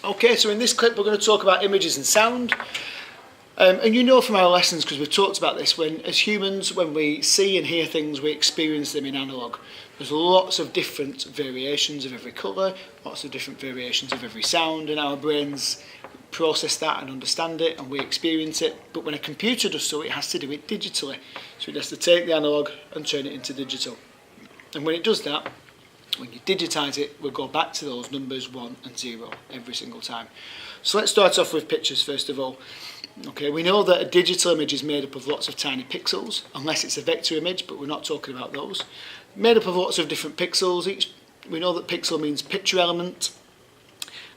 Okay, so in this clip we're going to talk about images and sound. And you know from our lessons, because we've talked about this, when as humans, when we see and hear things, we experience them in analogue. There's lots of different variations of every colour, lots of different variations of every sound, and our brains process that and understand it, and we experience it. But when a computer does so, it has to do it digitally. So it has to take the analogue and turn it into digital. And when it does that, when you digitise it, we'll go back to those numbers 1 and 0 every single time. So let's start off with pictures first of all. Okay, we know that a digital image is made up of lots of tiny pixels, unless it's a vector image, but we're not talking about those. Made up of lots of different pixels. We know that pixel means picture element,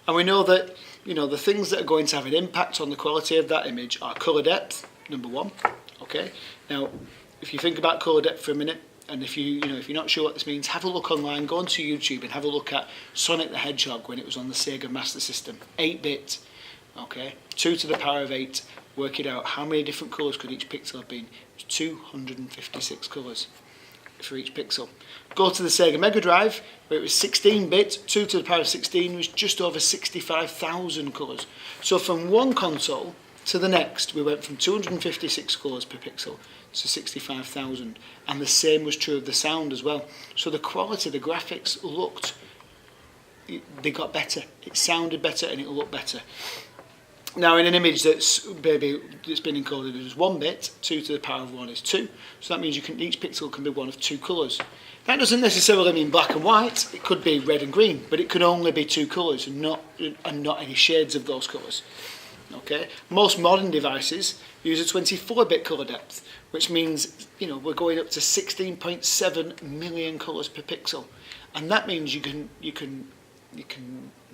and we know that the things that are going to have an impact on the quality of that image are colour depth, number 1. Okay, now if you think about colour depth for a minute, and if you're not sure what this means, have a look online, go onto YouTube and have a look at Sonic the Hedgehog when it was on the Sega Master System, 8-bit. Okay, 2 to the power of 8, work it out. How many different colours could each pixel have been? 256 colours for each pixel. Go to the Sega Mega Drive, where it was 16-bit, 2 to the power of 16 was just over 65,000 colours. So from one console to the next, we went from 256 colours per pixel to 65,000. And the same was true of the sound as well. So the quality, the graphics they got better. It sounded better and it looked better. Now in an image that's been encoded as 1 bit, 2 to the power of 1 is 2. So that means each pixel can be one of 2 colours. That doesn't necessarily mean black and white. It could be red and green, but it can only be 2 colours and not any shades of those colours. Okay. Most modern devices use a 24-bit colour depth, which means we're going up to 16.7 million colours per pixel, and that means you can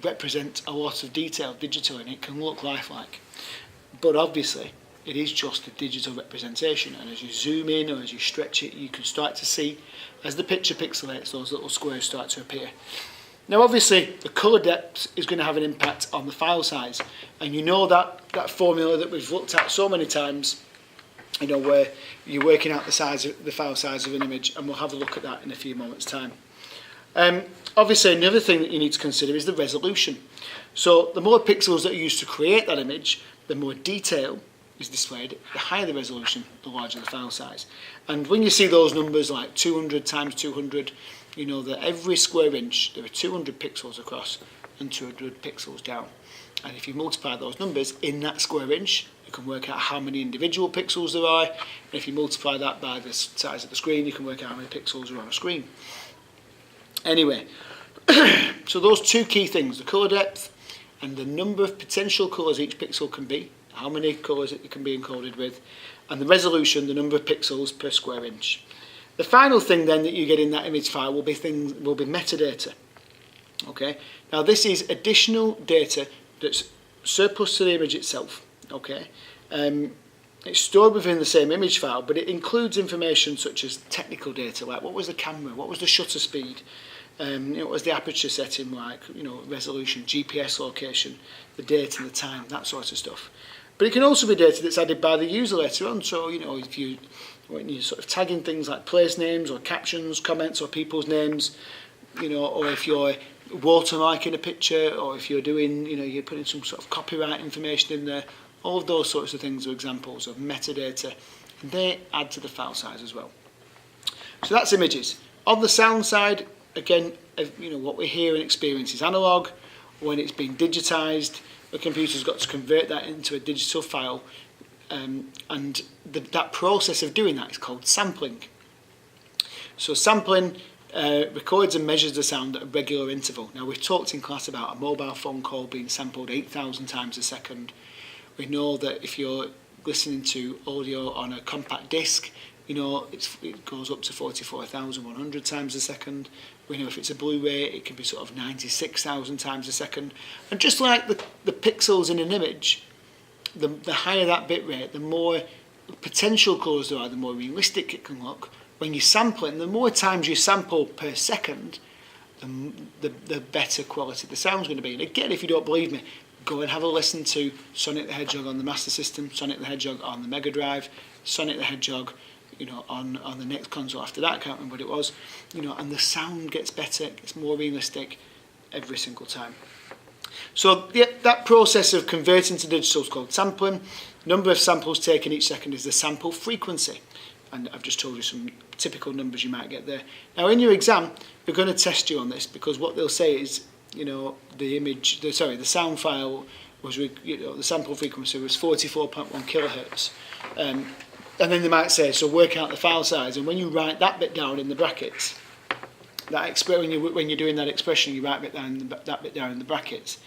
represent a lot of detail digitally, and it can look lifelike. But obviously, it is just a digital representation, and as you zoom in or as you stretch it, you can start to see, as the picture pixelates, those little squares start to appear. Now obviously, the colour depth is going to have an impact on the file size, and that formula that we've looked at so many times, where you're working out the file size of an image, and we'll have a look at that in a few moments' time. Obviously, another thing that you need to consider is the resolution. So the more pixels that are used to create that image, the more detail is displayed, the higher the resolution, the larger the file size. And when you see those numbers like 200 times 200, you know that every square inch there are 200 pixels across and 200 pixels down. And if you multiply those numbers in that square inch, you can work out how many individual pixels there are. And if you multiply that by the size of the screen, you can work out how many pixels are on a screen. Anyway, so those 2 key things, the colour depth and the number of potential colours each pixel can be, how many colours it can be encoded with, and the resolution, the number of pixels per square inch. The final thing then that you get in that image file will be metadata. Okay, now this is additional data that's surplus to the image itself. Okay, it's stored within the same image file, but it includes information such as technical data, like what was the camera, what was the shutter speed, what was the aperture setting like, resolution, GPS location, the date and the time, that sort of stuff. But it can also be data that's added by the user later on. So when you're sort of tagging things like place names or captions, comments or people's names, or if you're watermarking a picture, or if you're doing, you're putting some sort of copyright information in there. All of those sorts of things are examples of metadata, and they add to the file size as well. So that's images. On the sound side, again, what we hear and experience is analog. When it's been digitised, the computer's got to convert that into a digital file, and that process of doing that is called sampling. So sampling records and measures the sound at a regular interval. Now we've talked in class about a mobile phone call being sampled 8,000 times a second. We know that if you're listening to audio on a compact disc, it goes up to 44,100 times a second. We know if it's a Blu-ray, it can be sort of 96,000 times a second. And just like the pixels in an image, the higher that bit rate, the more potential colours there are, the more realistic it can look. When you're sampling, the more times you sample per second, the better quality the sound's going to be. And again, if you don't believe me, go and have a listen to Sonic the Hedgehog on the Master System, Sonic the Hedgehog on the Mega Drive, Sonic the Hedgehog on the next console after that, I can't remember what it was, and the sound gets better, gets more realistic every single time. So that process of converting to digital is called sampling. Number of samples taken each second is the sample frequency. And I've just told you some typical numbers you might get there. Now in your exam, they're going to test you on this, because what they'll say is, you know, the sound file was, the sample frequency was 44.1 kilohertz. And then they might say, so work out the file size. And when you write that bit down in the brackets, when you're doing that expression, you write that bit down in the brackets.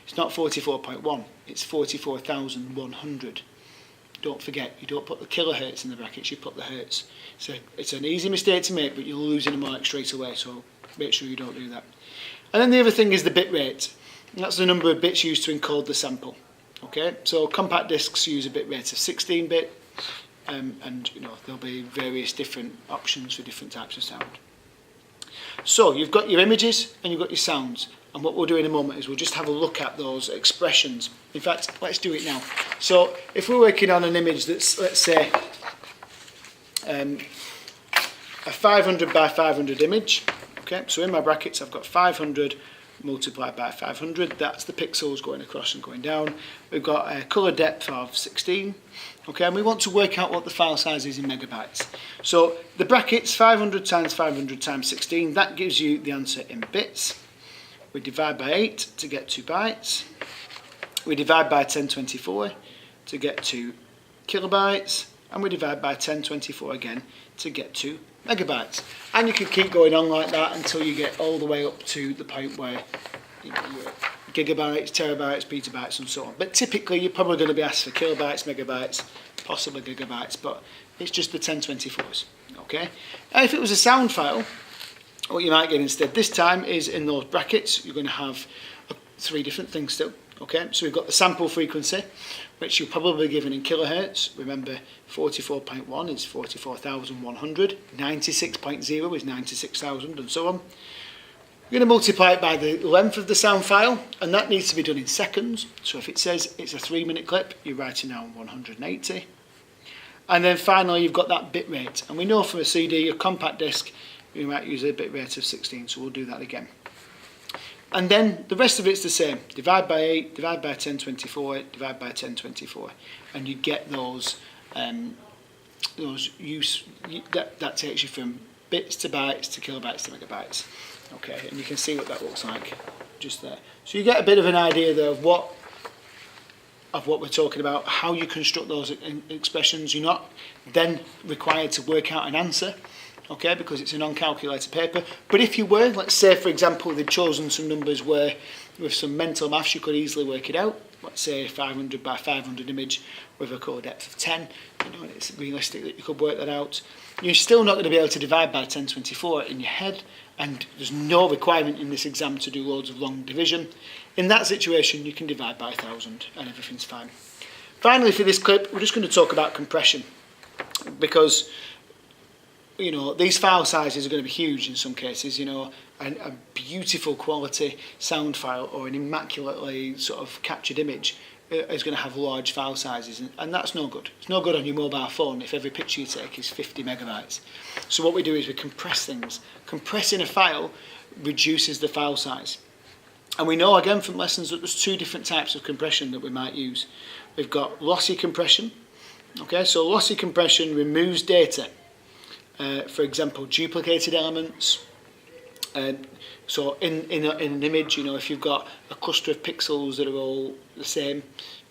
It's not 44.1, it's 44,100. Don't forget, you don't put the kilohertz in the brackets, you put the hertz. So it's an easy mistake to make, but you'll lose in a mark straight away, so make sure you don't do that. And then the other thing is the bit rate. And that's the number of bits used to encode the sample. Okay, so compact discs use a bit rate of 16-bit, and you know, there'll be various different options for different types of sound. So you've got your images and you've got your sounds. And what we'll do in a moment is we'll just have a look at those expressions. In fact, let's do it now. So if we're working on an image that's, let's say, a 500 by 500 image. Okay, so in my brackets I've got 500 multiplied by 500. That's the pixels going across and going down. We've got a colour depth of 16. Okay, and we want to work out what the file size is in megabytes. So the brackets, 500 times 500 times 16, that gives you the answer in bits. We divide by 8 to get 2 bytes. We divide by 1024 to get 2 kilobytes. And we divide by 1024 again to get 2 megabytes. And you can keep going on like that until you get all the way up to the point where, you know, gigabytes, terabytes, petabytes and so on. But typically you're probably going to be asked for kilobytes, megabytes, possibly gigabytes, but it's just the 1024s. Okay? And if it was a sound file, what you might get instead this time is in those brackets you're going to have 3 different things still. Okay, so we've got the sample frequency, which you'll probably be given in kilohertz. Remember, 44.1 is 44,100, 96.0 is 96,000, and so on. We're going to multiply it by the length of the sound file, and that needs to be done in seconds. So if it says it's a 3-minute clip, you're writing down 180. And then finally, you've got that bit rate. And we know from a CD, a compact disc, you might use a bit rate of 16, so we'll do that again. And then the rest of it's the same. Divide by 8, divide by 1024, divide by 1024, and you get those that takes you from bits to bytes to kilobytes to megabytes. Okay, and you can see what that looks like just there. So you get a bit of an idea there of what we're talking about, how you construct those expressions. You're not then required to work out an answer. Okay, because it's a non-calculator paper. But if you were, let's say, for example, they'd chosen some numbers where, with some mental maths, you could easily work it out. Let's say 500 by 500 image with a core depth of 10. You know, it's realistic that you could work that out. You're still not going to be able to divide by 1024 in your head, and there's no requirement in this exam to do loads of long division. In that situation, you can divide by 1,000 and everything's fine. Finally, for this clip, we're just going to talk about compression, because you know, these file sizes are going to be huge in some cases. You know, a beautiful quality sound file or an immaculately sort of captured image is going to have large file sizes, and that's no good. It's no good on your mobile phone if every picture you take is 50 megabytes. So what we do is we compress things. Compressing a file reduces the file size. And we know again from lessons that there's 2 different types of compression that we might use. We've got lossy compression. Okay, so lossy compression removes data. For example, duplicated elements. So in an image, you know, if you've got a cluster of pixels that are all the same,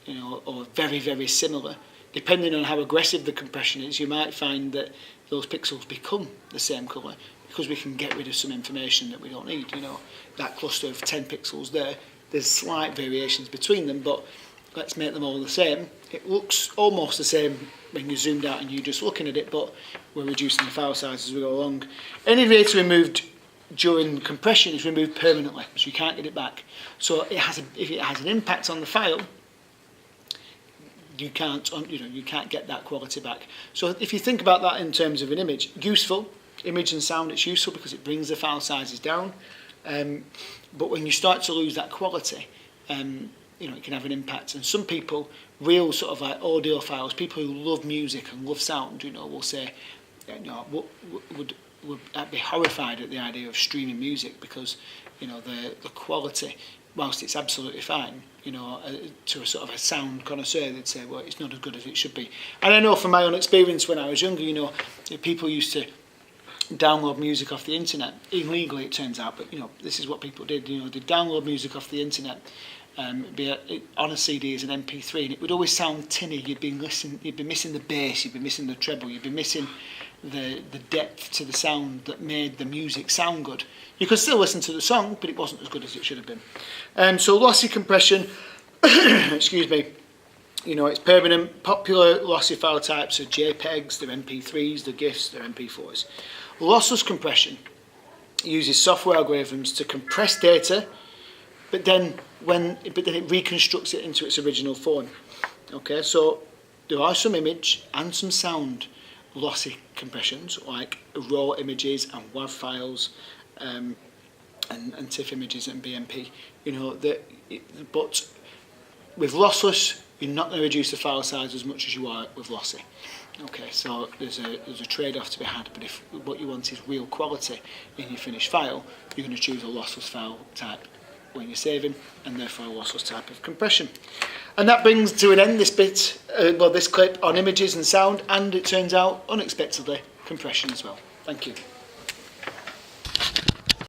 you know, or very, very similar, depending on how aggressive the compression is, you might find that those pixels become the same colour because we can get rid of some information that we don't need. You know, that cluster of 10 pixels there, there's slight variations between them, but let's make them all the same. It looks almost the same when you're zoomed out and you're just looking at it, but we're reducing the file size as we go along. Any data removed during compression is removed permanently, so you can't get it back. So if it has an impact on the file, you can't get that quality back. So if you think about that in terms of an image, useful, image and sound, it's useful because it brings the file sizes down. But when you start to lose that quality, you know, it can have an impact. And some people, real sort of like audiophiles, people who love music and love sound, you know, will say, you know, would be horrified at the idea of streaming music because, you know, the quality whilst it's absolutely fine, you know, to a sort of a sound connoisseur, they'd say, well, it's not as good as it should be. And I know from my own experience when I was younger, you know, people used to download music off the internet, illegally it turns out, but you know, this is what people did, you know, they'd download music off the internet, be on a CD as an MP3, and it would always sound tinny. You'd be missing the bass, you'd be missing the treble, you'd be missing the depth to the sound that made the music sound good. You could still listen to the song, but it wasn't as good as it should have been. So lossy compression, excuse me, you know, it's permanent. Popular lossy file types are JPEGs, they're MP3s, they're GIFs, they're MP4s. Lossless compression uses software algorithms to compress data, but then it reconstructs it into its original form. Okay, so there are some image and some sound lossy compressions, like raw images and WAV files, and TIFF images and BMP. You know, but with lossless, you're not going to reduce the file size as much as you are with lossy. Okay, so there's a trade-off to be had, but if what you want is real quality in your finished file, you're going to choose a lossless file type when you're saving, and therefore a lossless type of compression. And that brings to an end this bit, this clip on images and sound, and it turns out, unexpectedly, compression as well. Thank you.